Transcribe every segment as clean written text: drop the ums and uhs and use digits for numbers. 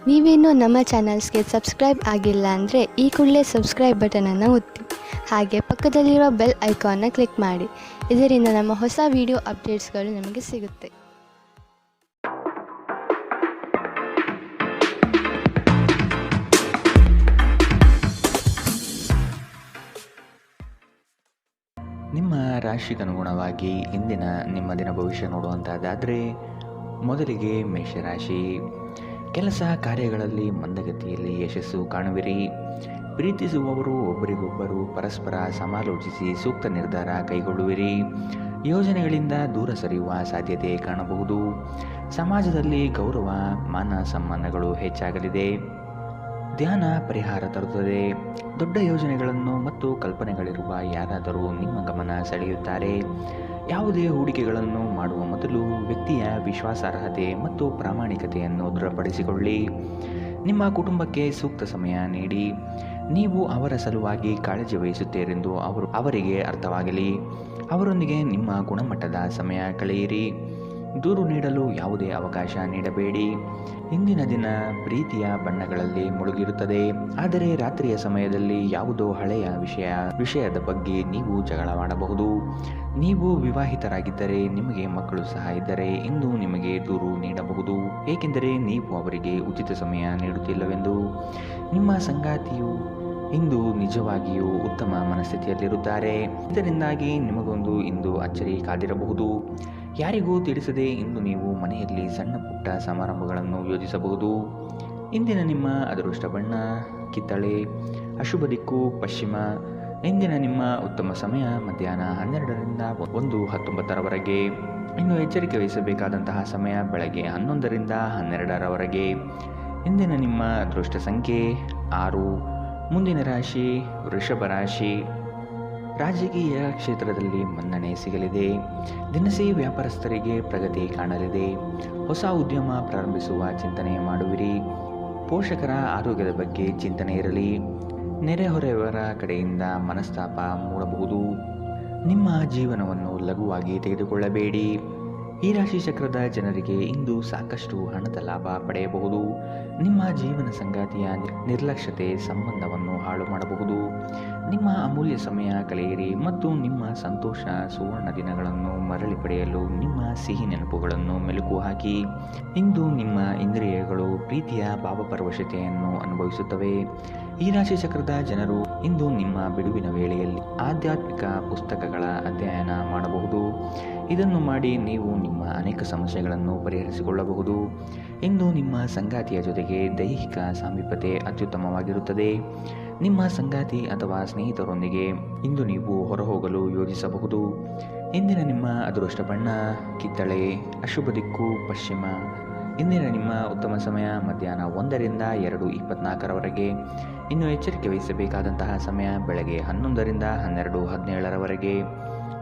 ನೀವೇನೂ ನಮ್ಮ ಚಾನಲ್ಸ್ಗೆ ಸಬ್ಸ್ಕ್ರೈಬ್ ಆಗಿಲ್ಲ ಅಂದರೆ ಈ ಕೂಡಲೇ ಸಬ್ಸ್ಕ್ರೈಬ್ ಬಟನನ್ನು ಒತ್ತಿ. ಹಾಗೆ ಪಕ್ಕದಲ್ಲಿರೋ ಬೆಲ್ ಐಕಾನ್ನ ಕ್ಲಿಕ್ ಮಾಡಿ. ಇದರಿಂದ ನಮ್ಮ ಹೊಸ ವಿಡಿಯೋ ಅಪ್ಡೇಟ್ಸ್ಗಳು ನಿಮಗೆ ಸಿಗುತ್ತೆ. ನಿಮ್ಮ ರಾಶಿಗನುಗುಣವಾಗಿ ಇಂದಿನ ನಿಮ್ಮ ದಿನ ಭವಿಷ್ಯ ನೋಡುವಂಥದ್ದಾದರೆ, ಮೊದಲಿಗೆ ಮೇಷರಾಶಿ. ಕೆಲಸ ಕಾರ್ಯಗಳಲ್ಲಿ ಮಂದಗತಿಯಲ್ಲಿ ಯಶಸ್ಸು ಕಾಣುವಿರಿ. ಪ್ರೀತಿಸುವವರು ಒಬ್ಬರಿಗೊಬ್ಬರು ಪರಸ್ಪರ ಸಮಾಲೋಚಿಸಿ ಸೂಕ್ತ ನಿರ್ಧಾರ ಕೈಗೊಳ್ಳುವಿರಿ. ಯೋಜನೆಗಳಿಂದ ದೂರ ಸರಿಯುವ ಸಾಧ್ಯತೆ ಕಾಣಬಹುದು. ಸಮಾಜದಲ್ಲಿ ಗೌರವ ಮಾನ ಸಮ್ಮಾನಗಳು ಹೆಚ್ಚಾಗಲಿದೆ. ಧ್ಯಾನ ಪರಿಹಾರ ತರುತ್ತದೆ. ದೊಡ್ಡ ಯೋಜನೆಗಳನ್ನು ಮತ್ತು ಕಲ್ಪನೆಗಳಿರುವ ಯಾರಾದರೂ ನಿಮ್ಮ ಗಮನ ಸೆಳೆಯುತ್ತಾರೆ. ಯಾವುದೇ ಹೂಡಿಕೆಗಳನ್ನು ಮಾಡುವ ಮೊದಲು ವ್ಯಕ್ತಿಯ ವಿಶ್ವಾಸಾರ್ಹತೆ ಮತ್ತು ಪ್ರಾಮಾಣಿಕತೆಯನ್ನು ದೃಢಪಡಿಸಿಕೊಳ್ಳಿ. ನಿಮ್ಮ ಕುಟುಂಬಕ್ಕೆ ಸೂಕ್ತ ಸಮಯ ನೀಡಿ. ನೀವು ಅವರ ಸಲುವಾಗಿ ಕಾಳಜಿ ವಹಿಸುತ್ತೀರೆಂದು ಅವರಿಗೆ ಅರ್ಥವಾಗಲಿ. ಅವರೊಂದಿಗೆ ನಿಮ್ಮ ಗುಣಮಟ್ಟದ ಸಮಯ ಕಳೆಯಿರಿ. ದೂರು ನೀಡಲು ಯಾವುದೇ ಅವಕಾಶ ನೀಡಬೇಡಿ. ಇಂದಿನ ದಿನ ಪ್ರೀತಿಯ ಬಣ್ಣಗಳಲ್ಲಿ ಮುಳುಗಿರುತ್ತದೆ. ಆದರೆ ರಾತ್ರಿಯ ಸಮಯದಲ್ಲಿ ಯಾವುದೋ ಹಳೆಯ ವಿಷಯದ ಬಗ್ಗೆ ನೀವು ಜಗಳವಾಡಬಹುದು. ನೀವು ವಿವಾಹಿತರಾಗಿದ್ದರೆ ನಿಮಗೆ ಮಕ್ಕಳು ಸಹ ಇದ್ದರೆ ಇಂದು ನಿಮಗೆ ದೂರು ನೀಡಬಹುದು, ಏಕೆಂದರೆ ನೀವು ಅವರಿಗೆ ಉಚಿತ ಸಮಯ ನೀಡುತ್ತಿಲ್ಲವೆಂದು. ನಿಮ್ಮ ಸಂಗಾತಿಯು ಇಂದು ನಿಜವಾಗಿಯೂ ಉತ್ತಮ ಮನಸ್ಥಿತಿಯಲ್ಲಿರುತ್ತಾರೆ. ಇದರಿಂದಾಗಿ ನಿಮಗೊಂದು ಇಂದು ಅಚ್ಚರಿ ಕಾದಿರಬಹುದು. ಯಾರಿಗೂ ತಿಳಿಸದೆ ಇಂದು ನೀವು ಮನೆಯಲ್ಲಿ ಸಣ್ಣ ಪುಟ್ಟ ಸಮಾರಂಭಗಳನ್ನು ಯೋಜಿಸಬಹುದು. ಇಂದಿನ ನಿಮ್ಮ ಅದೃಷ್ಟ ಬಣ್ಣ ಕಿತ್ತಳೆ, ಅಶುಭ ದಿಕ್ಕು ಪಶ್ಚಿಮ. ಇಂದಿನ ನಿಮ್ಮ ಉತ್ತಮ ಸಮಯ ಮಧ್ಯಾಹ್ನ 12ರಿಂದ 1:19 ಇನ್ನು ಎಚ್ಚರಿಕೆ ವಹಿಸಬೇಕಾದಂತಹ ಸಮಯ ಬೆಳಗ್ಗೆ 11ರಿಂದ 12ರವರೆಗೆ. ಇಂದಿನ ನಿಮ್ಮ ಅದೃಷ್ಟ ಸಂಖ್ಯೆ 6. ಮುಂದಿನ ರಾಶಿ ವೃಷಭ ರಾಶಿ. ರಾಜಕೀಯ ಕ್ಷೇತ್ರದಲ್ಲಿ ಮನ್ನಣೆ ಸಿಗಲಿದೆ. ದಿನಸಿ ವ್ಯಾಪಾರಸ್ಥರಿಗೆ ಪ್ರಗತಿ ಕಾಣಲಿದೆ. ಹೊಸ ಉದ್ಯಮ ಪ್ರಾರಂಭಿಸುವ ಚಿಂತನೆ ಮಾಡುವಿರಿ. ಪೋಷಕರ ಆರೋಗ್ಯದ ಬಗ್ಗೆ ಚಿಂತನೆ ಇರಲಿ. ನೆರೆಹೊರೆಯವರ ಕಡೆಯಿಂದ ಮನಸ್ತಾಪ ಮೂಡಬಹುದು. ನಿಮ್ಮ ಜೀವನವನ್ನು ಲಘುವಾಗಿ ತೆಗೆದುಕೊಳ್ಳಬೇಡಿ. ಈ ರಾಶಿ ಚಕ್ರದ ಜನರಿಗೆ ಇಂದು ಸಾಕಷ್ಟು ಹಣದ ಲಾಭ ಪಡೆಯಬಹುದು. ನಿಮ್ಮ ಜೀವನ ಸಂಗಾತಿಯ ನಿರ್ಲಕ್ಷ್ಯತೆ ಸಂಬಂಧವನ್ನು ಹಾಳು ಮಾಡಬಹುದು. ನಿಮ್ಮ ಅಮೂಲ್ಯ ಸಮಯ ಕಳೆಯಿರಿ ಮತ್ತು ನಿಮ್ಮ ಸಂತೋಷ ಸುವರ್ಣ ದಿನಗಳನ್ನು ಮರಳಿ ಪಡೆಯಲು ನಿಮ್ಮ ಸಿಹಿ ನೆನಪುಗಳನ್ನು ಮೆಲುಕು ಹಾಕಿ. ಇಂದು ನಿಮ್ಮ ಇಂದ್ರಿಯಗಳು ಪ್ರೀತಿಯ ಭಾವಪರವಶತೆಯನ್ನು ಅನುಭವಿಸುತ್ತವೆ. ಈ ರಾಶಿ ಚಕ್ರದ ಜನರು ಇಂದು ನಿಮ್ಮ ಬಿಡುವಿನ ವೇಳೆಯಲ್ಲಿ ಆಧ್ಯಾತ್ಮಿಕ ಪುಸ್ತಕಗಳ ಅಧ್ಯಯನ ಮಾಡಬಹುದು. ಇದನ್ನು ಮಾಡಿ ನೀವು ನಿಮ್ಮ ಅನೇಕ ಸಮಸ್ಯೆಗಳನ್ನು ಪರಿಹರಿಸಿಕೊಳ್ಳಬಹುದು. ಇಂದು ನಿಮ್ಮ ಸಂಗಾತಿಯ ಜೊತೆಗೆ ದೈಹಿಕ ಸಾಮೀಪ್ಯತೆ ಅತ್ಯುತ್ತಮವಾಗಿರುತ್ತದೆ. ನಿಮ್ಮ ಸಂಗಾತಿ ಅಥವಾ ಸ್ನೇಹಿತರೊಂದಿಗೆ ಇಂದು ನೀವು ಹೊರಹೋಗಲು ಯೋಜಿಸಬಹುದು. ಇಂದಿನ ನಿಮ್ಮ ಅದೃಷ್ಟ ಬಣ್ಣ ಕಿತ್ತಳೆ, ಅಶುಭ ದಿಕ್ಕು ಪಶ್ಚಿಮ. ಇಂದಿನ ನಿಮ್ಮ ಉತ್ತಮ ಸಮಯ ಮಧ್ಯಾಹ್ನ 1ರಿಂದ 2:24ರವರೆಗೆ. ಇನ್ನು ಎಚ್ಚರಿಕೆ ವಹಿಸಬೇಕಾದಂತಹ ಸಮಯ ಬೆಳಗ್ಗೆ 11ರಿಂದ 12:17ರವರೆಗೆ.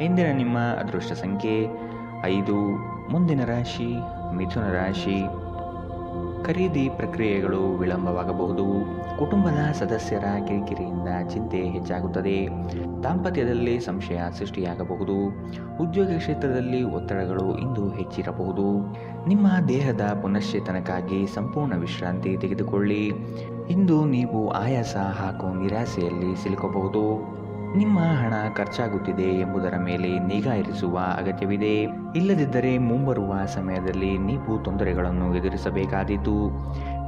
ಇಂದಿನ ನಿಮ್ಮ ಅದೃಷ್ಟ ಸಂಖ್ಯೆ 5. ಮುಂದಿನ ರಾಶಿ ಮಿಥುನ ರಾಶಿ. ಖರೀದಿ ಪ್ರಕ್ರಿಯೆಗಳು ವಿಳಂಬವಾಗಬಹುದು. ಕುಟುಂಬದ ಸದಸ್ಯರ ಕಿರಿಕಿರಿಯಿಂದ ಚಿಂತೆ ಹೆಚ್ಚಾಗುತ್ತದೆ. ದಾಂಪತ್ಯದಲ್ಲಿ ಸಂಶಯ ಸೃಷ್ಟಿಯಾಗಬಹುದು. ಉದ್ಯೋಗ ಕ್ಷೇತ್ರದಲ್ಲಿ ಒತ್ತಡಗಳು ಇಂದು ಹೆಚ್ಚಿರಬಹುದು. ನಿಮ್ಮ ದೇಹದ ಪುನಶ್ಚೇತನಕ್ಕಾಗಿ ಸಂಪೂರ್ಣ ವಿಶ್ರಾಂತಿ ತೆಗೆದುಕೊಳ್ಳಿ. ಇಂದು ನೀವು ಆಯಾಸ ಹಾಗೂ ನಿರಾಸೆಯಲ್ಲಿ ಸಿಲುಕಬಹುದು. ನಿಮ್ಮ ಹಣ ಖರ್ಚಾಗುತ್ತಿದೆ ಎಂಬುದರ ಮೇಲೆ ನಿಗಾ ಇರಿಸುವ ಅಗತ್ಯವಿದೆ. ಇಲ್ಲದಿದ್ದರೆ ಮುಂಬರುವ ಸಮಯದಲ್ಲಿ ನೀವು ತೊಂದರೆಗಳನ್ನು ಎದುರಿಸಬೇಕಾದೀತು.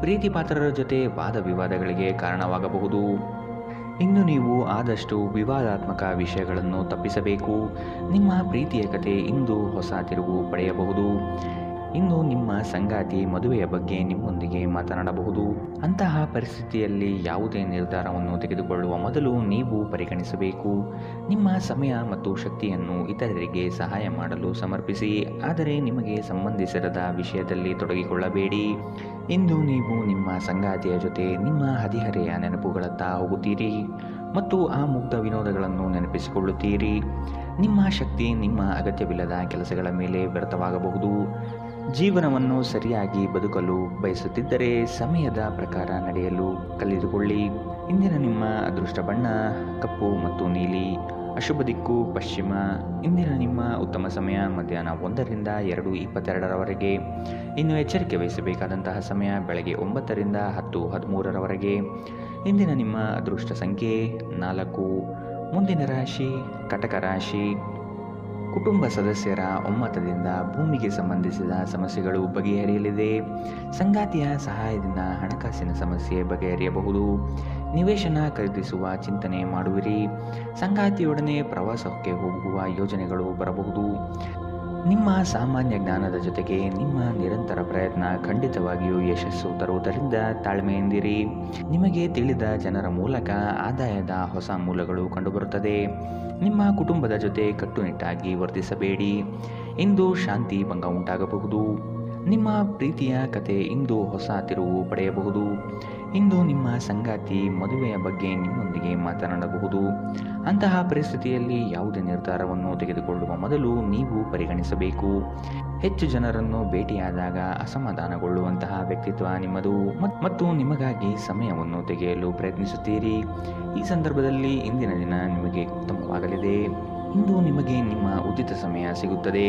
ಪ್ರೀತಿ ಪಾತ್ರರ ಜೊತೆ ವಾದ ವಿವಾದಗಳಿಗೆ ಕಾರಣವಾಗಬಹುದು. ಇನ್ನು ನೀವು ಆದಷ್ಟು ವಿವಾದಾತ್ಮಕ ವಿಷಯಗಳನ್ನು ತಪ್ಪಿಸಬೇಕು. ನಿಮ್ಮ ಪ್ರೀತಿಯ ಕತೆ ಇಂದು ಹೊಸ ತಿರುವು ಪಡೆಯಬಹುದು. ಇನ್ನು ನಿಮ್ಮ ಸಂಗಾತಿ ಮದುವೆಯ ಬಗ್ಗೆ ನಿಮ್ಮೊಂದಿಗೆ ಮಾತನಾಡಬಹುದು. ಅಂತಹ ಪರಿಸ್ಥಿತಿಯಲ್ಲಿ ಯಾವುದೇ ನಿರ್ಧಾರವನ್ನು ತೆಗೆದುಕೊಳ್ಳುವ ಮೊದಲು ನೀವು ಪರಿಗಣಿಸಬೇಕು. ನಿಮ್ಮ ಸಮಯ ಮತ್ತು ಶಕ್ತಿಯನ್ನು ಇತರರಿಗೆ ಸಹಾಯ ಮಾಡಲು ಸಮರ್ಪಿಸಿ, ಆದರೆ ನಿಮಗೆ ಸಂಬಂಧಿಸಿರದ ವಿಷಯದಲ್ಲಿ ತೊಡಗಿಕೊಳ್ಳಬೇಡಿ. ಇಂದು ನೀವು ನಿಮ್ಮ ಸಂಗಾತಿಯ ಜೊತೆ ನಿಮ್ಮ ಹದಿಹರೆಯ ನೆನಪುಗಳತ್ತ ಹೋಗುತ್ತೀರಿ ಮತ್ತು ಆ ಮುಗ್ಧ ವಿನೋದಗಳನ್ನು ನೆನಪಿಸಿಕೊಳ್ಳುತ್ತೀರಿ. ನಿಮ್ಮ ಶಕ್ತಿ ನಿಮ್ಮ ಅಗತ್ಯವಿಲ್ಲದ ಕೆಲಸಗಳ ಮೇಲೆ ವ್ಯರ್ಥವಾಗಬಹುದು. ಜೀವನವನ್ನು ಸರಿಯಾಗಿ ಬದುಕಲು ಬಯಸುತ್ತಿದ್ದರೆ ಸಮಯದ ಪ್ರಕಾರ ನಡೆಯಲು ಕಲಿತುಕೊಳ್ಳಿ. ಇಂದಿನ ನಿಮ್ಮ ಅದೃಷ್ಟ ಬಣ್ಣ ಕಪ್ಪು ಮತ್ತು ನೀಲಿ. ಅಶುಭ ದಿಕ್ಕು ಪಶ್ಚಿಮ. ಇಂದಿನ ನಿಮ್ಮ ಉತ್ತಮ ಸಮಯ ಮಧ್ಯಾಹ್ನ 1ರಿಂದ 2:22ರವರೆಗೆ. ಇನ್ನು ಎಚ್ಚರಿಕೆ ವಹಿಸಬೇಕಾದಂತಹ ಸಮಯ ಬೆಳಗ್ಗೆ 9ರಿಂದ 10:13ರವರೆಗೆ. ಇಂದಿನ ನಿಮ್ಮ ಅದೃಷ್ಟ ಸಂಖ್ಯೆ 4. ಮುಂದಿನ ರಾಶಿ ಕಟಕ ರಾಶಿ. ಕುಟುಂಬ ಸದಸ್ಯರ ಒಮ್ಮತದಿಂದ ಭೂಮಿಗೆ ಸಂಬಂಧಿಸಿದ ಸಮಸ್ಯೆಗಳು ಬಗೆಹರಿಯಲಿದೆ. ಸಂಗಾತಿಯ ಸಹಾಯದಿಂದ ಹಣಕಾಸಿನ ಸಮಸ್ಯೆ ಬಗೆಹರಿಯಬಹುದು. ನಿವೇಶನ ಖರೀದಿಸುವ ಚಿಂತನೆ ಮಾಡುವಿರಿ. ಸಂಗಾತಿಯೊಡನೆ ಪ್ರವಾಸಕ್ಕೆ ಹೋಗುವ ಯೋಜನೆಗಳು ಬರಬಹುದು. ನಿಮ್ಮ ಸಾಮಾನ್ಯ ಜ್ಞಾನದ ಜೊತೆಗೆ ನಿಮ್ಮ ನಿರಂತರ ಪ್ರಯತ್ನ ಖಂಡಿತವಾಗಿಯೂ ಯಶಸ್ಸು ತರುವುದರಿಂದ ತಾಳ್ಮೆಯಿಂದಿರಿ. ನಿಮಗೆ ತಿಳಿದ ಜನರ ಮೂಲಕ ಆದಾಯದ ಹೊಸ ಮೂಲಗಳು ಕಂಡುಬರುತ್ತದೆ. ನಿಮ್ಮ ಕುಟುಂಬದ ಜೊತೆ ಕಟ್ಟುನಿಟ್ಟಾಗಿ ವರ್ತಿಸಬೇಡಿ. ಇಂದು ಶಾಂತಿ ಭಂಗ ಉಂಟಾಗಬಹುದು. ನಿಮ್ಮ ಪ್ರೀತಿಯ ಕತೆ ಇಂದು ಹೊಸ ತಿರುವು ಪಡೆಯಬಹುದು. ಇಂದು ನಿಮ್ಮ ಸಂಗಾತಿ ಮದುವೆಯ ಬಗ್ಗೆ ನಿಮ್ಮೊಂದಿಗೆ ಮಾತನಾಡಬಹುದು. ಅಂತಹ ಪರಿಸ್ಥಿತಿಯಲ್ಲಿ ಯಾವುದೇ ನಿರ್ಧಾರವನ್ನು ತೆಗೆದುಕೊಳ್ಳುವ ಮೊದಲು ನೀವು ಪರಿಗಣಿಸಬೇಕು. ಹೆಚ್ಚು ಜನರನ್ನು ಭೇಟಿಯಾದಾಗ ಅಸಮಾಧಾನಗೊಳ್ಳುವಂತಹ ವ್ಯಕ್ತಿತ್ವ ನಿಮ್ಮದು ಮತ್ತು ನಿಮಗಾಗಿ ಸಮಯವನ್ನು ತೆಗೆಯಲು ಪ್ರಯತ್ನಿಸುತ್ತೀರಿ. ಈ ಸಂದರ್ಭದಲ್ಲಿ ಇಂದಿನ ದಿನ ನಿಮಗೆ ಉತ್ತಮವಾಗಲಿದೆ. ಇಂದು ನಿಮಗೆ ನಿಮ್ಮ ಉಚಿತ ಸಮಯ ಸಿಗುತ್ತದೆ.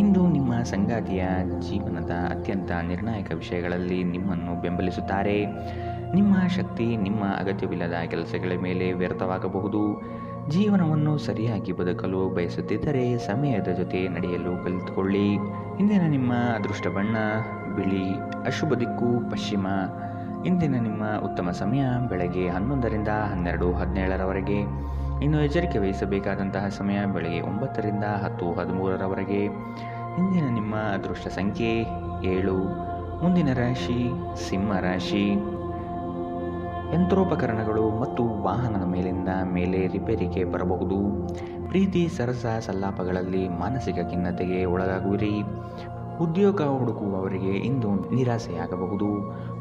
ಇಂದು ನಿಮ್ಮ ಸಂಗಾತಿಯ ಜೀವನದ ಅತ್ಯಂತ ನಿರ್ಣಾಯಕ ವಿಷಯಗಳಲ್ಲಿ ನಿಮ್ಮನ್ನು ಬೆಂಬಲಿಸುತ್ತಾರೆ. ನಿಮ್ಮ ಶಕ್ತಿ ನಿಮ್ಮ ಅಗತ್ಯವಿಲ್ಲದ ಕೆಲಸಗಳ ಮೇಲೆ ವ್ಯರ್ಥವಾಗಬಹುದು. ಜೀವನವನ್ನು ಸರಿಯಾಗಿ ಬದುಕಲು ಬಯಸುತ್ತಿದ್ದರೆ ಸಮಯದ ಜೊತೆ ನಡೆಯಲು ಕಲಿತುಕೊಳ್ಳಿ. ಇಂದಿನ ನಿಮ್ಮ ಅದೃಷ್ಟ ಬಣ್ಣ ಬಿಳಿ. ಅಶುಭ ದಿಕ್ಕು ಪಶ್ಚಿಮ. ಇಂದಿನ ನಿಮ್ಮ ಉತ್ತಮ ಸಮಯ ಬೆಳಗ್ಗೆ 11ರಿಂದ 12:17ರವರೆಗೆ. ಇನ್ನು ಎಚ್ಚರಿಕೆ ವಹಿಸಬೇಕಾದಂತಹ ಸಮಯ ಬೆಳಗ್ಗೆ 9ರಿಂದ 10:13ರವರೆಗೆ. ಇಂದಿನ ನಿಮ್ಮ ಅದೃಷ್ಟ ಸಂಖ್ಯೆ 7. ಮುಂದಿನ ರಾಶಿ ಸಿಂಹ ರಾಶಿ. ಯಂತ್ರೋಪಕರಣಗಳು ಮತ್ತು ವಾಹನದ ಮೇಲೆ ರಿಪೇರಿಗೆ ಬರಬಹುದು. ಪ್ರೀತಿ ಸರಸ ಸಲ್ಲಾಪಗಳಲ್ಲಿ ಮಾನಸಿಕ ಖಿನ್ನತೆಗೆ ಒಳಗಾಗುವಿರಿ. ಉದ್ಯೋಗ ಹುಡುಕುವವರಿಗೆ ಇಂದು ನಿರಾಸೆಯಾಗಬಹುದು.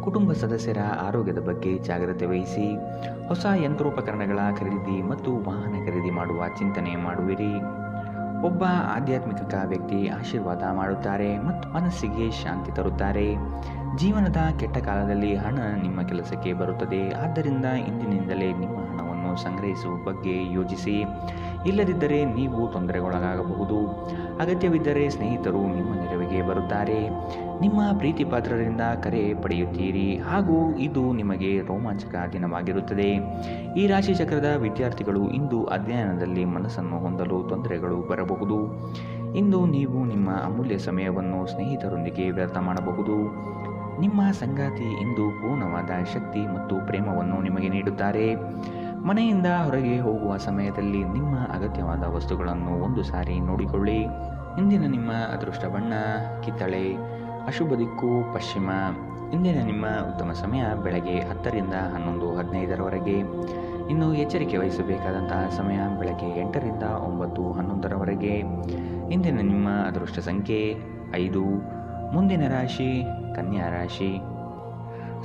ಕುಟುಂಬ ಸದಸ್ಯರ ಆರೋಗ್ಯದ ಬಗ್ಗೆ ಜಾಗ್ರತೆ ವಹಿಸಿ. ಹೊಸ ಯಂತ್ರೋಪಕರಣಗಳ ಖರೀದಿ ಮತ್ತು ವಾಹನ ಖರೀದಿ ಮಾಡುವ ಚಿಂತನೆ ಮಾಡುವಿರಿ. ಒಬ್ಬ ಆಧ್ಯಾತ್ಮಿಕ ವ್ಯಕ್ತಿ ಆಶೀರ್ವಾದ ಮಾಡುತ್ತಾರೆ ಮತ್ತು ಮನಸ್ಸಿಗೆ ಶಾಂತಿ ತರುತ್ತಾರೆ. ಜೀವನದ ಕೆಟ್ಟ ಕಾಲದಲ್ಲಿ ಹಣ ನಿಮ್ಮ ಕೆಲಸಕ್ಕೆ ಬರುತ್ತದೆ. ಆದ್ದರಿಂದ ಇಂದಿನಿಂದಲೇ ನಿಮ್ಮ ಹಣವನ್ನು ಸಂಗ್ರಹಿಸುವ ಬಗ್ಗೆ ಯೋಚಿಸಿ. ಇಲ್ಲದಿದ್ದರೆ ನೀವು ತೊಂದರೆಗೊಳಗಾಗಬಹುದು. ಅಗತ್ಯವಿದ್ದರೆ ಸ್ನೇಹಿತರು ನಿಮ್ಮ ನೆರವಿಗೆ ಬರುತ್ತಾರೆ. ನಿಮ್ಮ ಪ್ರೀತಿ ಪಾತ್ರರಿಂದ ಕರೆ ಪಡೆಯುತ್ತೀರಿ ಹಾಗೂ ಇದು ನಿಮಗೆ ರೋಮಾಂಚಕ ದಿನವಾಗಿರುತ್ತದೆ. ಈ ರಾಶಿ ಚಕ್ರದ ವಿದ್ಯಾರ್ಥಿಗಳು ಇಂದು ಅಧ್ಯಯನದಲ್ಲಿ ಮನಸ್ಸನ್ನು ಹೊಂದಲು ತೊಂದರೆಗಳು ಬರಬಹುದು. ಇಂದು ನೀವು ನಿಮ್ಮ ಅಮೂಲ್ಯ ಸಮಯವನ್ನು ಸ್ನೇಹಿತರೊಂದಿಗೆ ವ್ಯರ್ಥ ಮಾಡಬಹುದು. ನಿಮ್ಮ ಸಂಗಾತಿ ಇಂದು ಪೂರ್ಣವಾದ ಶಕ್ತಿ ಮತ್ತು ಪ್ರೇಮವನ್ನು ನಿಮಗೆ ನೀಡುತ್ತಾರೆ. ಮನೆಯಿಂದ ಹೊರಗೆ ಹೋಗುವ ಸಮಯದಲ್ಲಿ ನಿಮ್ಮ ಅಗತ್ಯವಾದ ವಸ್ತುಗಳನ್ನು ಒಂದು ಸಾರಿ ನೋಡಿಕೊಳ್ಳಿ. ಇಂದಿನ ನಿಮ್ಮ ಅದೃಷ್ಟ ಬಣ್ಣ ಕಿತ್ತಳೆ. ಅಶುಭ ದಿಕ್ಕು ಪಶ್ಚಿಮ. ಇಂದಿನ ನಿಮ್ಮ ಉತ್ತಮ ಸಮಯ ಬೆಳಗ್ಗೆ 10ರಿಂದ 11:15ರವರೆಗೆ. ಇನ್ನು ಎಚ್ಚರಿಕೆ ವಹಿಸಬೇಕಾದಂತಹ ಸಮಯ ಬೆಳಗ್ಗೆ 8ರಿಂದ 9:11ರವರೆಗೆ. ಇಂದಿನ ನಿಮ್ಮ ಅದೃಷ್ಟ ಸಂಖ್ಯೆ 5. ಮುಂದಿನ ರಾಶಿ ಕನ್ಯಾ ರಾಶಿ.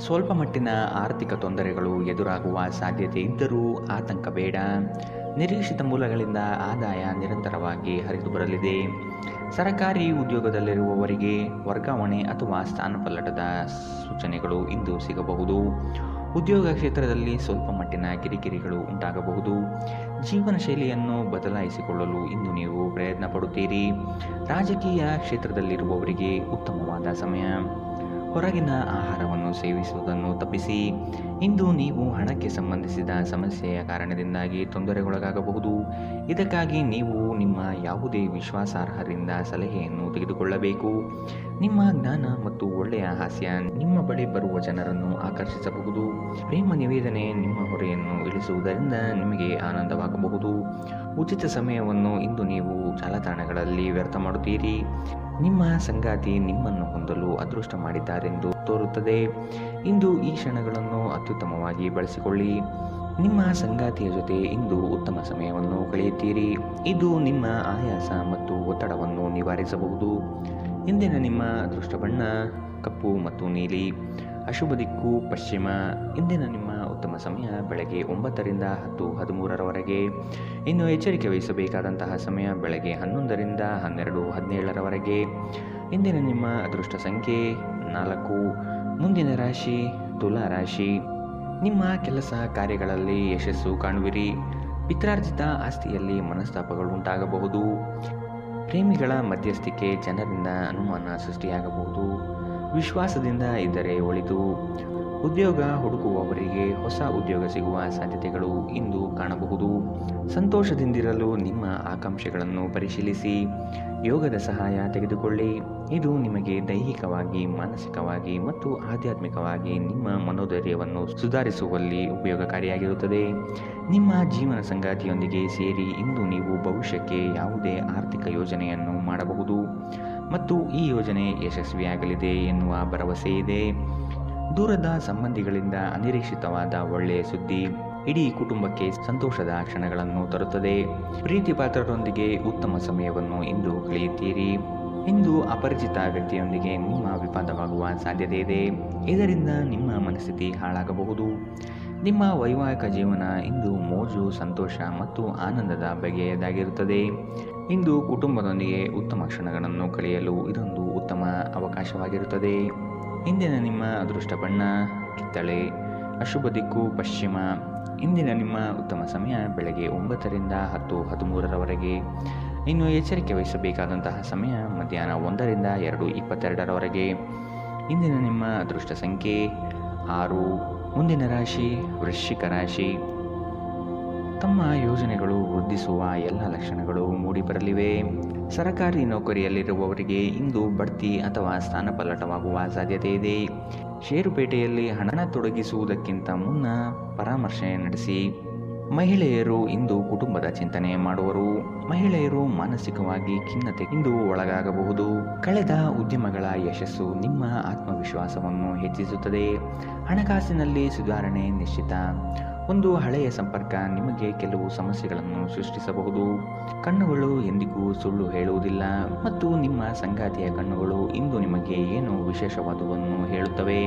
ಸ್ವಲ್ಪ ಮಟ್ಟಿನ ಆರ್ಥಿಕ ತೊಂದರೆಗಳು ಎದುರಾಗುವ ಸಾಧ್ಯತೆ ಇದ್ದರೂ ಆತಂಕ ಬೇಡ. ನಿರೀಕ್ಷಿತ ಮೂಲಗಳಿಂದ ಆದಾಯ ನಿರಂತರವಾಗಿ ಹರಿದು ಬರಲಿದೆ. ಸರಕಾರಿ ಉದ್ಯೋಗದಲ್ಲಿರುವವರಿಗೆ ವರ್ಗಾವಣೆ ಅಥವಾ ಸ್ಥಾನಪಲ್ಲಟದ ಸೂಚನೆಗಳು ಇಂದು ಸಿಗಬಹುದು. ಉದ್ಯೋಗ ಕ್ಷೇತ್ರದಲ್ಲಿ ಸ್ವಲ್ಪ ಮಟ್ಟಿನ ಕಿರಿಕಿರಿಗಳು ಉಂಟಾಗಬಹುದು. ಜೀವನ ಶೈಲಿಯನ್ನು ಬದಲಾಯಿಸಿಕೊಳ್ಳಲು ಇಂದು ನೀವು ಪ್ರಯತ್ನ ಪಡುತ್ತೀರಿ. ರಾಜಕೀಯ ಕ್ಷೇತ್ರದಲ್ಲಿರುವವರಿಗೆ ಉತ್ತಮವಾದ ಸಮಯ. ಹೊರಗಿನ ಆಹಾರವನ್ನು ಸೇವಿಸುವುದನ್ನು ತಪ್ಪಿಸಿ. ಇಂದು ನೀವು ಹಣಕ್ಕೆ ಸಂಬಂಧಿಸಿದ ಸಮಸ್ಯೆಯ ಕಾರಣದಿಂದಾಗಿ ತೊಂದರೆಗೊಳಗಾಗಬಹುದು. ಇದಕ್ಕಾಗಿ ನೀವು ನಿಮ್ಮ ಯಾವುದೇ ವಿಶ್ವಾಸಾರ್ಹರಿಂದ ಸಲಹೆಯನ್ನು ತೆಗೆದುಕೊಳ್ಳಬೇಕು. ನಿಮ್ಮ ಜ್ಞಾನ ಮತ್ತು ಒಳ್ಳೆಯ ಹಾಸ್ಯ ನಿಮ್ಮ ಬಳಿ ಬರುವ ಜನರನ್ನು ಆಕರ್ಷಿಸಬಹುದು. ಪ್ರೇಮ ನಿವೇದನೆ ನಿಮ್ಮ ಹೊರೆಯನ್ನು ಇಳಿಸುವುದರಿಂದ ನಿಮಗೆ ಆನಂದವಾಗಬಹುದು. ಉಚಿತ ಸಮಯವನ್ನು ಇಂದು ನೀವು ಜಾಲತಾಣಗಳಲ್ಲಿ ವ್ಯರ್ಥ ಮಾಡುತ್ತೀರಿ. ನಿಮ್ಮ ಸಂಗಾತಿ ನಿಮ್ಮನ್ನು ಹೊಂದಲು ಅದೃಷ್ಟ ಮಾಡಿದ್ದಾರೆಂದು ತೋರುತ್ತದೆ. ಇಂದು ಈ ಕ್ಷಣಗಳನ್ನು ಅತ್ಯುತ್ತಮವಾಗಿ ಬಳಸಿಕೊಳ್ಳಿ. ನಿಮ್ಮ ಸಂಗಾತಿಯ ಜೊತೆ ಇಂದು ಉತ್ತಮ ಸಮಯವನ್ನು ಕಳೆಯುತ್ತೀರಿ. ಇದು ನಿಮ್ಮ ಆಯಾಸ ಮತ್ತು ಒತ್ತಡವನ್ನು ನಿವಾರಿಸಬಹುದು. ಇಂದಿನ ನಿಮ್ಮ ಅದೃಷ್ಟ ಬಣ್ಣ ಕಪ್ಪು ಮತ್ತು ನೀಲಿ. ಅಶುಭ ದಿಕ್ಕು ಪಶ್ಚಿಮ. ಇಂದಿನ ನಿಮ್ಮ ಉತ್ತಮ ಸಮಯ ಬೆಳಗ್ಗೆ 9ರಿಂದ 10:13ರವರೆಗೆ. ಇನ್ನು ಎಚ್ಚರಿಕೆ ವಹಿಸಬೇಕಾದಂತಹ ಸಮಯ ಬೆಳಗ್ಗೆ 11ರಿಂದ 12:17ರವರೆಗೆ. ಇಂದಿನ ನಿಮ್ಮ ಅದೃಷ್ಟ ಸಂಖ್ಯೆ 4. ಮುಂದಿನ ರಾಶಿ ತುಲಾ ರಾಶಿ. ನಿಮ್ಮ ಕೆಲಸ ಕಾರ್ಯಗಳಲ್ಲಿ ಯಶಸ್ಸು ಕಾಣುವಿರಿ. ಪಿತ್ರಾರ್ಜಿತ ಆಸ್ತಿಯಲ್ಲಿ ಮನಸ್ತಾಪಗಳು ಉಂಟಾಗಬಹುದು. ಪ್ರೇಮಿಗಳ ಮಧ್ಯಸ್ಥಿಕೆ ಜನರಿಂದ ಅನುಮಾನ ಸೃಷ್ಟಿಯಾಗಬಹುದು. ವಿಶ್ವಾಸದಿಂದ ಇದ್ದರೆ ಒಳಿತು. ಉದ್ಯೋಗ ಹುಡುಕುವವರಿಗೆ ಹೊಸ ಉದ್ಯೋಗ ಸಿಗುವ ಸಾಧ್ಯತೆಗಳು ಇಂದು ಕಾಣಬಹುದು. ಸಂತೋಷದಿಂದಿರಲು ನಿಮ್ಮ ಆಕಾಂಕ್ಷೆಗಳನ್ನು ಪರಿಶೀಲಿಸಿ ಯೋಗದ ಸಹಾಯ ತೆಗೆದುಕೊಳ್ಳಿ. ಇದು ನಿಮಗೆ ದೈಹಿಕವಾಗಿ, ಮಾನಸಿಕವಾಗಿ ಮತ್ತು ಆಧ್ಯಾತ್ಮಿಕವಾಗಿ ನಿಮ್ಮ ಮನೋಧೈರ್ಯವನ್ನು ಸುಧಾರಿಸುವಲ್ಲಿ ಉಪಯೋಗಕಾರಿಯಾಗಿರುತ್ತದೆ. ನಿಮ್ಮ ಜೀವನ ಸಂಗಾತಿಯೊಂದಿಗೆ ಸೇರಿ ಇಂದು ನೀವು ಭವಿಷ್ಯಕ್ಕೆ ಯಾವುದೇ ಆರ್ಥಿಕ ಯೋಜನೆಯನ್ನು ಮಾಡಬಹುದು ಮತ್ತು ಈ ಯೋಜನೆ ಯಶಸ್ವಿಯಾಗಲಿದೆ ಎನ್ನುವ ಭರವಸೆ ಇದೆ. ದೂರದ ಸಂಬಂಧಿಗಳಿಂದ ಅನಿರೀಕ್ಷಿತವಾದ ಒಳ್ಳೆಯ ಸುದ್ದಿ ಇಡೀ ಕುಟುಂಬಕ್ಕೆ ಸಂತೋಷದ ಕ್ಷಣಗಳನ್ನು ತರುತ್ತದೆ. ಪ್ರೀತಿ ಪಾತ್ರರೊಂದಿಗೆ ಉತ್ತಮ ಸಮಯವನ್ನು ಇಂದು ಕಳೆಯುತ್ತೀರಿ. ಇಂದು ಅಪರಿಚಿತ ವ್ಯಕ್ತಿಯೊಂದಿಗೆ ನಿಮ್ಮ ವಿವಾದವಾಗುವ ಸಾಧ್ಯತೆ ಇದೆ. ಇದರಿಂದ ನಿಮ್ಮ ಮನಸ್ಥಿತಿ ಹಾಳಾಗಬಹುದು. ನಿಮ್ಮ ವೈವಾಹಿಕ ಜೀವನ ಇಂದು ಮೋಜು, ಸಂತೋಷ ಮತ್ತು ಆನಂದದ ಬಗೆಯದಾಗಿರುತ್ತದೆ. ಇಂದು ಕುಟುಂಬದೊಂದಿಗೆ ಉತ್ತಮ ಕ್ಷಣಗಳನ್ನು ಕಳೆಯಲು ಇದೊಂದು ಉತ್ತಮ ಅವಕಾಶವಾಗಿರುತ್ತದೆ. ಇಂದಿನ ನಿಮ್ಮ ಅದೃಷ್ಟ ಬಣ್ಣ ಕಿತ್ತಳೆ, ಅಶುಭ ದಿಕ್ಕು ಪಶ್ಚಿಮ. ಇಂದಿನ ನಿಮ್ಮ ಉತ್ತಮ ಸಮಯ ಬೆಳಗ್ಗೆ 9ರಿಂದ 10:13ರವರೆಗೆ. ಇನ್ನು ಎಚ್ಚರಿಕೆ ವಹಿಸಬೇಕಾದಂತಹ ಸಮಯ ಮಧ್ಯಾಹ್ನ 1ರಿಂದ 2:22ರವರೆಗೆ. ಇಂದಿನ ನಿಮ್ಮ ಅದೃಷ್ಟ ಸಂಖ್ಯೆ 6. ಮುಂದಿನ ರಾಶಿ ವೃಶ್ಚಿಕ ರಾಶಿ. ತಮ್ಮ ಯೋಜನೆಗಳು ವೃದ್ಧಿಸುವ ಎಲ್ಲ ಲಕ್ಷಣಗಳು ಮೂಡಿಬರಲಿವೆ. ಸರಕಾರಿ ನೌಕರಿಯಲ್ಲಿರುವವರಿಗೆ ಇಂದು ಬಡ್ತಿ ಅಥವಾ ಸ್ಥಾನಪಲ್ಲಟವಾಗುವ ಸಾಧ್ಯತೆ ಇದೆ. ಷೇರುಪೇಟೆಯಲ್ಲಿ ಹಣ ತೊಡಗಿಸುವುದಕ್ಕಿಂತ ಮುನ್ನ ಪರಾಮರ್ಶೆ ನಡೆಸಿ. ಮಹಿಳೆಯರು ಇಂದು ಕುಟುಂಬದ ಚಿಂತನೆ ಮಾಡುವರು. ಮಹಿಳೆಯರು ಮಾನಸಿಕವಾಗಿ ಖಿನ್ನತೆ ಇಂದು ಒಳಗಾಗಬಹುದು. ಕಳೆದ ಉದ್ಯಮಗಳ ಯಶಸ್ಸು ನಿಮ್ಮ ಆತ್ಮವಿಶ್ವಾಸವನ್ನು ಹೆಚ್ಚಿಸುತ್ತದೆ. ಹಣಕಾಸಿನಲ್ಲಿ ಸುಧಾರಣೆ ನಿಶ್ಚಿತ. ಒಂದು ಹಳೆಯ ಸಂಪರ್ಕ ನಿಮಗೆ ಕೆಲವು ಸಮಸ್ಯೆಗಳನ್ನು ಸೃಷ್ಟಿಸಬಹುದು. ಕಣ್ಣುಗಳು ಎಂದಿಗೂ ಸುಳ್ಳು ಹೇಳುವುದಿಲ್ಲ ಮತ್ತು ನಿಮ್ಮ ಸಂಗಾತಿಯ ಕಣ್ಣುಗಳು ಇಂದು ನಿಮಗೆ ಏನು ವಿಶೇಷವಾದುವನ್ನು ಹೇಳುತ್ತವೆ.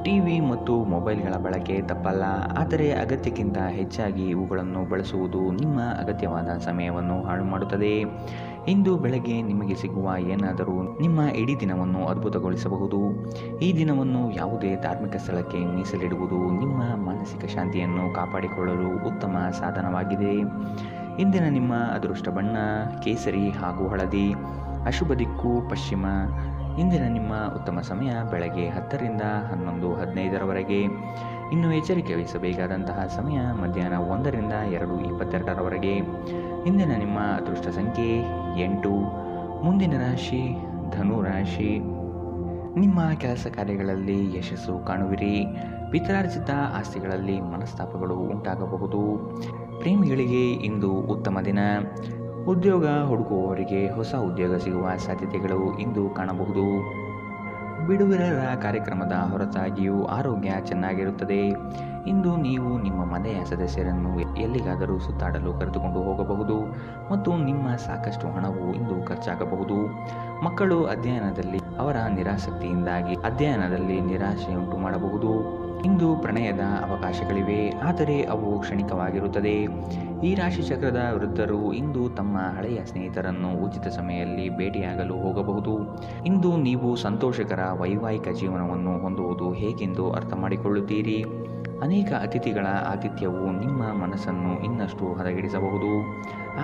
ಟಿವಿ ಮತ್ತು ಮೊಬೈಲ್ಗಳ ಬಳಕೆ ತಪ್ಪಲ್ಲ, ಆದರೆ ಅಗತ್ಯಕ್ಕಿಂತ ಹೆಚ್ಚಾಗಿ ಇವುಗಳನ್ನು ಬಳಸುವುದು ನಿಮ್ಮ ಅಗತ್ಯವಾದ ಸಮಯವನ್ನು ಹಾಳು ಮಾಡುತ್ತದೆ. ಇಂದು ಬೆಳಗ್ಗೆ ನಿಮಗೆ ಸಿಗುವ ಏನಾದರೂ ನಿಮ್ಮ ಇಡೀ ದಿನವನ್ನು ಅದ್ಭುತಗೊಳಿಸಬಹುದು. ಈ ದಿನವನ್ನು ಯಾವುದೇ ಧಾರ್ಮಿಕ ಸ್ಥಳಕ್ಕೆ ಮೀಸಲಿಡುವುದು ನಿಮ್ಮ ಮಾನಸಿಕ ಶಾಂತಿಯನ್ನು ಕಾಪಾಡಿಕೊಳ್ಳಲು ಉತ್ತಮ ಸಾಧನವಾಗಿದೆ. ಇಂದಿನ ನಿಮ್ಮ ಅದೃಷ್ಟ ಬಣ್ಣ ಕೇಸರಿ ಹಾಗೂ ಹಳದಿ, ಅಶುಭ ದಿಕ್ಕು ಪಶ್ಚಿಮ. ಇಂದಿನ ನಿಮ್ಮ ಉತ್ತಮ ಸಮಯ ಬೆಳಗ್ಗೆ 10ರಿಂದ 11:15ರವರೆಗೆ. ಇನ್ನು ಎಚ್ಚರಿಕೆ ವಹಿಸಬೇಕಾದಂತಹ ಸಮಯ ಮಧ್ಯಾಹ್ನ 1ರಿಂದ 2:22ರವರೆಗೆ. ಇಂದಿನ ನಿಮ್ಮ ಅದೃಷ್ಟ ಸಂಖ್ಯೆ 8. ಮುಂದಿನ ರಾಶಿ ಧನು ರಾಶಿ. ನಿಮ್ಮ ಕೆಲಸ ಕಾರ್ಯಗಳಲ್ಲಿ ಯಶಸ್ಸು ಕಾಣುವಿರಿ. ಪಿತ್ರಾರ್ಜಿತ ಆಸ್ತಿಗಳಲ್ಲಿ ಮನಸ್ತಾಪಗಳು ಉಂಟಾಗಬಹುದು. ಪ್ರೇಮಿಗಳಿಗೆ ಇಂದು ಉತ್ತಮ ದಿನ. ಉದ್ಯೋಗ ಹುಡುಕುವವರಿಗೆ ಹೊಸ ಉದ್ಯೋಗ ಸಿಗುವ ಸಾಧ್ಯತೆಗಳು ಇಂದು ಕಾಣಬಹುದು. ಬಿಡುವಿರರ ಕಾರ್ಯಕ್ರಮದ ಹೊರತಾಗಿಯೂ ಆರೋಗ್ಯ ಚೆನ್ನಾಗಿರುತ್ತದೆ. ಇಂದು ನೀವು ನಿಮ್ಮ ಮನೆಯ ಸದಸ್ಯರನ್ನು ಎಲ್ಲಿಗಾದರೂ ಸುತ್ತಾಡಲು ಕರೆದುಕೊಂಡು ಹೋಗಬಹುದು ಮತ್ತು ನಿಮ್ಮ ಸಾಕಷ್ಟು ಹಣವು ಇಂದು ಖರ್ಚಾಗಬಹುದು. ಮಕ್ಕಳು ಅಧ್ಯಯನದಲ್ಲಿ ಅವರ ನಿರಾಸಕ್ತಿಯಿಂದಾಗಿ ಅಧ್ಯಯನದಲ್ಲಿ ನಿರಾಶೆಯುಂಟು ಮಾಡಬಹುದು. ಇಂದು ಪ್ರಣಯದ ಅವಕಾಶಗಳಿವೆ, ಆದರೆ ಅವು ಕ್ಷಣಿಕವಾಗಿರುತ್ತದೆ. ಈ ರಾಶಿಚಕ್ರದ ವೃದ್ಧರು ಇಂದು ತಮ್ಮ ಹಳೆಯ ಸ್ನೇಹಿತರನ್ನು ಉಚಿತ ಸಮಯದಲ್ಲಿ ಭೇಟಿಯಾಗಲು ಹೋಗಬಹುದು. ಇಂದು ನೀವು ಸಂತೋಷಕರ ವೈವಾಹಿಕ ಜೀವನವನ್ನು ಹೊಂದುವುದು ಹೇಗೆಂದು ಅರ್ಥ ಮಾಡಿಕೊಳ್ಳುತ್ತೀರಿ. ಅನೇಕ ಅತಿಥಿಗಳ ಆತಿಥ್ಯವು ನಿಮ್ಮ ಮನಸ್ಸನ್ನು ಇನ್ನಷ್ಟು ಹದಗೆಡಿಸಬಹುದು,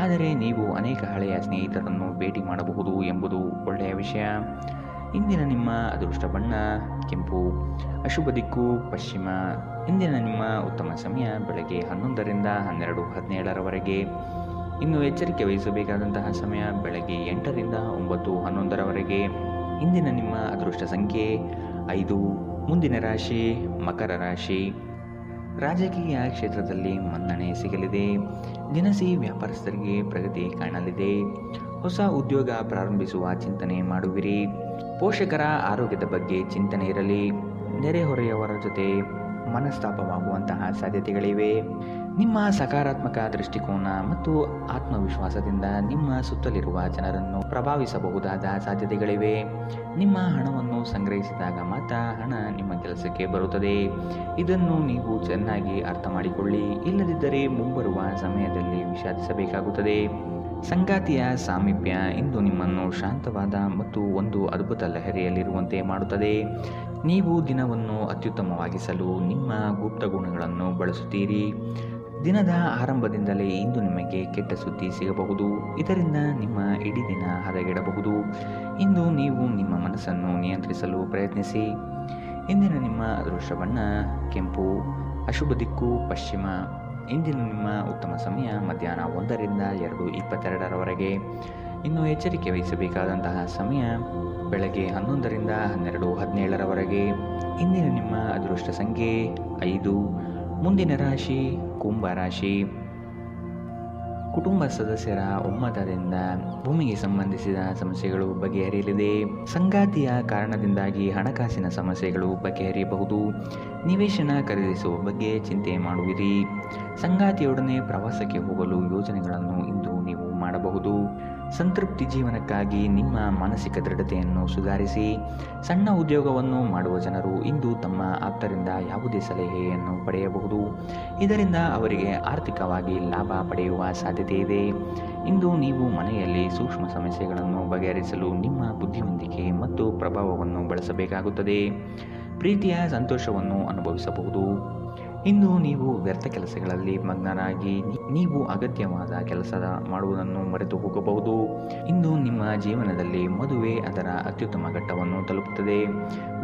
ಆದರೆ ನೀವು ಅನೇಕ ಹಳೆಯ ಸ್ನೇಹಿತರನ್ನು ಭೇಟಿ ಮಾಡಬಹುದು ಎಂಬುದು ಒಳ್ಳೆಯ ವಿಷಯ. ಇಂದಿನ ನಿಮ್ಮ ಅದೃಷ್ಟ ಬಣ್ಣ ಕೆಂಪು, ಅಶುಭ ದಿಕ್ಕು ಪಶ್ಚಿಮ. ಇಂದಿನ ನಿಮ್ಮ ಉತ್ತಮ ಸಮಯ ಬೆಳಗ್ಗೆ 11ರಿಂದ 12:17ರವರೆಗೆ. ಇನ್ನು ಎಚ್ಚರಿಕೆ ವಹಿಸಬೇಕಾದಂತಹ ಸಮಯ ಬೆಳಗ್ಗೆ 8ರಿಂದ 9:11ರವರೆಗೆ. ಇಂದಿನ ನಿಮ್ಮ ಅದೃಷ್ಟ ಸಂಖ್ಯೆ 5. ಮುಂದಿನ ರಾಶಿ ಮಕರ ರಾಶಿ. ರಾಜಕೀಯ ಕ್ಷೇತ್ರದಲ್ಲಿ ಮನ್ನಣೆ ಸಿಗಲಿದೆ. ದಿನಸಿ ವ್ಯಾಪಾರಸ್ಥರಿಗೆ ಪ್ರಗತಿ ಕಾಣಲಿದೆ. ಹೊಸ ಉದ್ಯೋಗ ಪ್ರಾರಂಭಿಸುವ ಚಿಂತನೆ ಮಾಡುವಿರಿ. ಪೋಷಕರ ಆರೋಗ್ಯದ ಬಗ್ಗೆ ಚಿಂತನೆ ಇರಲಿ. ನೆರೆಹೊರೆಯವರ ಜೊತೆ ಮನಸ್ತಾಪವಾಗುವಂತಹ ಸಾಧ್ಯತೆಗಳಿವೆ. ನಿಮ್ಮ ಸಕಾರಾತ್ಮಕ ದೃಷ್ಟಿಕೋನ ಮತ್ತು ಆತ್ಮವಿಶ್ವಾಸದಿಂದ ನಿಮ್ಮ ಸುತ್ತಲಿರುವ ಜನರನ್ನು ಪ್ರಭಾವಿಸಬಹುದಾದ ಸಾಧ್ಯತೆಗಳಿವೆ. ನಿಮ್ಮ ಹಣವನ್ನು ಸಂಗ್ರಹಿಸಿದಾಗ ಮಾತ್ರ ಹಣ ನಿಮ್ಮ ಕೆಲಸಕ್ಕೆ ಬರುತ್ತದೆ. ಇದನ್ನು ನೀವು ಚೆನ್ನಾಗಿ ಅರ್ಥ ಮಾಡಿಕೊಳ್ಳಿ, ಇಲ್ಲದಿದ್ದರೆ ಮುಂಬರುವ ಸಮಯದಲ್ಲಿ ವಿಷಾದಿಸಬೇಕಾಗುತ್ತದೆ. ಸಂಗಾತಿಯ ಸಾಮೀಪ್ಯ ಇಂದು ನಿಮ್ಮನ್ನು ಶಾಂತವಾದ ಮತ್ತು ಒಂದು ಅದ್ಭುತ ಲಹರಿಯಲ್ಲಿರುವಂತೆ ಮಾಡುತ್ತದೆ. ನೀವು ದಿನವನ್ನು ಅತ್ಯುತ್ತಮವಾಗಿಸಲು ನಿಮ್ಮ ಗುಪ್ತ ಗುಣಗಳನ್ನು ಬಳಸುತ್ತೀರಿ. ದಿನದ ಆರಂಭದಿಂದಲೇ ಇಂದು ನಿಮಗೆ ಕೆಟ್ಟ ಸುದ್ದಿ ಸಿಗಬಹುದು. ಇದರಿಂದ ನಿಮ್ಮ ಇಡೀ ದಿನ ಹದಗೆಡಬಹುದು. ಇಂದು ನೀವು ನಿಮ್ಮ ಮನಸ್ಸನ್ನು ನಿಯಂತ್ರಿಸಲು ಪ್ರಯತ್ನಿಸಿ. ಇಂದಿನ ನಿಮ್ಮ ಅದೃಷ್ಟ ಬಣ್ಣ ಕೆಂಪು, ಅಶುಭ ದಿಕ್ಕು ಪಶ್ಚಿಮ. ಇಂದಿನ ನಿಮ್ಮ ಉತ್ತಮ ಸಮಯ ಮಧ್ಯಾಹ್ನ 1ರಿಂದ 2:22ರವರೆಗೆ. ಇನ್ನು ಎಚ್ಚರಿಕೆ ವಹಿಸಬೇಕಾದಂತಹ ಸಮಯ ಬೆಳಗ್ಗೆ 11ರಿಂದ 12:17ರವರೆಗೆ. ಇಂದಿನ ನಿಮ್ಮ ಅದೃಷ್ಟ ಸಂಖ್ಯೆ 5. ಮುಂದಿನ ರಾಶಿ ಕುಂಭ ರಾಶಿ. ಕುಟುಂಬ ಸದಸ್ಯರ ಒಮ್ಮತದಿಂದ ಭೂಮಿಗೆ ಸಂಬಂಧಿಸಿದ ಸಮಸ್ಯೆಗಳು ಬಗೆಹರಿಯಲಿದೆ. ಸಂಗಾತಿಯ ಕಾರಣದಿಂದಾಗಿ ಹಣಕಾಸಿನ ಸಮಸ್ಯೆಗಳು ಬಗೆಹರಿಯಬಹುದು. ನಿವೇಶನ ಖರೀದಿಸುವ ಬಗ್ಗೆ ಚಿಂತೆ ಮಾಡುವಿರಿ. ಸಂಗಾತಿಯೊಡನೆ ಪ್ರವಾಸಕ್ಕೆ ಹೋಗಲು ಯೋಜನೆಗಳನ್ನು ಇಂದು ನೀವು ಮಾಡಬಹುದು. ಸಂತೃಪ್ತಿ ಜೀವನಕ್ಕಾಗಿ ನಿಮ್ಮ ಮಾನಸಿಕ ದೃಢತೆಯನ್ನು ಸುಧಾರಿಸಿ. ಸಣ್ಣ ಉದ್ಯೋಗವನ್ನು ಮಾಡುವ ಜನರು ಇಂದು ತಮ್ಮ ಆಪ್ತರಿಂದ ಯಾವುದೇ ಸಲಹೆಯನ್ನು ಪಡೆಯಬಹುದು. ಇದರಿಂದ ಅವರಿಗೆ ಆರ್ಥಿಕವಾಗಿ ಲಾಭ ಪಡೆಯುವ ಸಾಧ್ಯತೆ ಇದೆ. ಇಂದು ನೀವು ಮನೆಯಲ್ಲಿ ಸೂಕ್ಷ್ಮ ಸಮಸ್ಯೆಗಳನ್ನು ಬಗೆಹರಿಸಲು ನಿಮ್ಮ ಬುದ್ಧಿವಂತಿಕೆ ಮತ್ತು ಪ್ರಭಾವವನ್ನು ಬಳಸಬೇಕಾಗುತ್ತದೆ. ಪ್ರೀತಿಯ ಸಂತೋಷವನ್ನು ಅನುಭವಿಸಬಹುದು. ಇಂದು ನೀವು ವ್ಯರ್ಥ ಕೆಲಸಗಳಲ್ಲಿ ಮಗ್ನರಾಗಿ ನೀವು ಅಗತ್ಯವಾದ ಕೆಲಸ ಮಾಡುವುದನ್ನು ಮರೆತು ಹೋಗಬಹುದು. ಇಂದು ನಿಮ್ಮ ಜೀವನದಲ್ಲಿ ಮದುವೆ ಅದರ ಅತ್ಯುತ್ತಮ ಘಟ್ಟವನ್ನು ತಲುಪುತ್ತದೆ.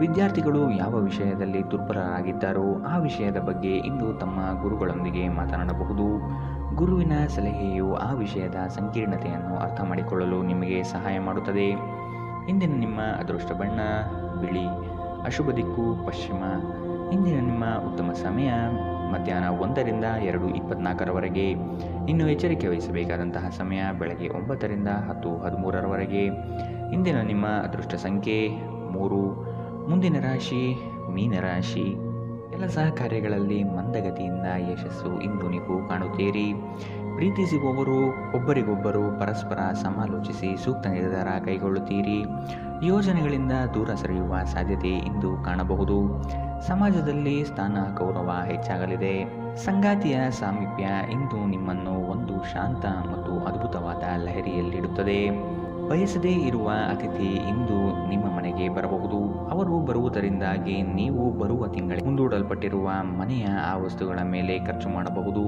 ವಿದ್ಯಾರ್ಥಿಗಳು ಯಾವ ವಿಷಯದಲ್ಲಿ ದುರ್ಬಲರಾಗಿದ್ದಾರೋ ಆ ವಿಷಯದ ಬಗ್ಗೆ ಇಂದು ತಮ್ಮ ಗುರುಗಳೊಂದಿಗೆ ಮಾತನಾಡಬಹುದು. ಗುರುವಿನ ಸಲಹೆಯು ಆ ವಿಷಯದ ಸಂಕೀರ್ಣತೆಯನ್ನು ಅರ್ಥ ಮಾಡಿಕೊಳ್ಳಲು ನಿಮಗೆ ಸಹಾಯ ಮಾಡುತ್ತದೆ. ಇಂದಿನ ನಿಮ್ಮ ಅದೃಷ್ಟ ಬಣ್ಣ ಬಿಳಿ, ಅಶುಭ ದಿಕ್ಕು ಪಶ್ಚಿಮ. ಇಂದಿನ ನಿಮ್ಮ ಉತ್ತಮ ಸಮಯ ಮಧ್ಯಾಹ್ನ 1ರಿಂದ 2:24ರವರೆಗೆ. ಇನ್ನು ಎಚ್ಚರಿಕೆ ವಹಿಸಬೇಕಾದಂತಹ ಸಮಯ ಬೆಳಗ್ಗೆ 9ರಿಂದ 10:13ರವರೆಗೆ. ಇಂದಿನ ನಿಮ್ಮ ಅದೃಷ್ಟ ಸಂಖ್ಯೆ 3. ಮುಂದಿನ ರಾಶಿ ಮೀನರಾಶಿ. ಕೆಲಸ ಕಾರ್ಯಗಳಲ್ಲಿ ಮಂದಗತಿಯಿಂದ ಯಶಸ್ಸು ಇಂದು ನೀವು ಕಾಣುತ್ತೀರಿ. ಪ್ರೀತಿಸುವವರು ಒಬ್ಬರಿಗೊಬ್ಬರು ಪರಸ್ಪರ ಸಮಾಲೋಚಿಸಿ ಸೂಕ್ತ ನಿರ್ಧಾರ ಕೈಗೊಳ್ಳುತ್ತೀರಿ. ಯೋಜನೆಗಳಿಂದ ದೂರ ಸರಿಯುವ ಸಾಧ್ಯತೆ ಇಂದು ಕಾಣಬಹುದು. ಸಮಾಜದಲ್ಲಿ ಸ್ಥಾನ ಗೌರವ ಹೆಚ್ಚಾಗಲಿದೆ. ಸಂಗಾತಿಯ ಸಾಮೀಪ್ಯ ಇಂದು ನಿಮ್ಮನ್ನು ಒಂದು ಶಾಂತ ಮತ್ತು ಅದ್ಭುತವಾದ ಲಹರಿಯಲ್ಲಿಡುತ್ತದೆ. ಬಯಸದೇ ಇರುವ ಅತಿಥಿ ಇಂದು ನಿಮ್ಮ ಮನೆಗೆ ಬರಬಹುದು. ಅವರು ಬರುವುದರಿಂದಾಗಿ ನೀವು ಬರುವ ತಿಂಗಳಿಗೆ ಮುಂದೂಡಲ್ಪಟ್ಟಿರುವ ಮನೆಯ ಆ ವಸ್ತುಗಳ ಮೇಲೆ ಖರ್ಚು ಮಾಡಬಹುದು.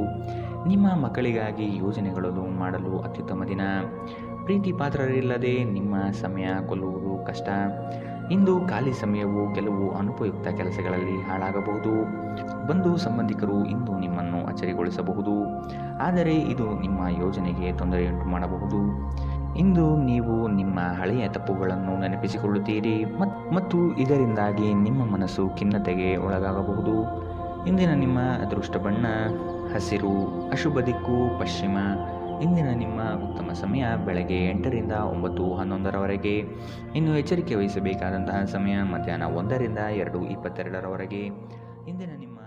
ನಿಮ್ಮ ಮಕ್ಕಳಿಗಾಗಿ ಯೋಜನೆಗಳನ್ನು ಮಾಡಲು ಅತ್ಯುತ್ತಮ ದಿನ. ಪ್ರೀತಿ ಪಾತ್ರರಿಲ್ಲದೆ ನಿಮ್ಮ ಸಮಯ ಕೊಲ್ಲುವುದು ಕಷ್ಟ. ಇಂದು ಖಾಲಿ ಸಮಯವು ಕೆಲವು ಅನುಪಯುಕ್ತ ಕೆಲಸಗಳಲ್ಲಿ ಹಾಳಾಗಬಹುದು. ಬಂಧು ಸಂಬಂಧಿಕರು ಇಂದು ನಿಮ್ಮನ್ನು ಅಚ್ಚರಿಗೊಳಿಸಬಹುದು, ಆದರೆ ಇದು ನಿಮ್ಮ ಯೋಜನೆಗೆ ತೊಂದರೆಯುಂಟು ಮಾಡಬಹುದು. ಇಂದು ನೀವು ನಿಮ್ಮ ಹಳೆಯ ತಪ್ಪುಗಳನ್ನು ನೆನಪಿಸಿಕೊಳ್ಳುತ್ತೀರಿ ಮತ್ತು ಇದರಿಂದಾಗಿ ನಿಮ್ಮ ಮನಸ್ಸು ಖಿನ್ನತೆಗೆ ಒಳಗಾಗಬಹುದು. ಇಂದಿನ ನಿಮ್ಮ ಅದೃಷ್ಟ ಬಣ್ಣ ಹಸಿರು, ಅಶುಭ ದಿಕ್ಕು ಪಶ್ಚಿಮ. ಇಂದಿನ ನಿಮ್ಮ ಉತ್ತಮ ಸಮಯ ಬೆಳಗ್ಗೆ 8ರಿಂದ 9:11ರವರೆಗೆ. ಇನ್ನು ಎಚ್ಚರಿಕೆ ವಹಿಸಬೇಕಾದಂತಹ ಸಮಯ ಮಧ್ಯಾಹ್ನ 1ರಿಂದ 2:22ರವರೆಗೆ. ಇಂದಿನ ನಿಮ್ಮ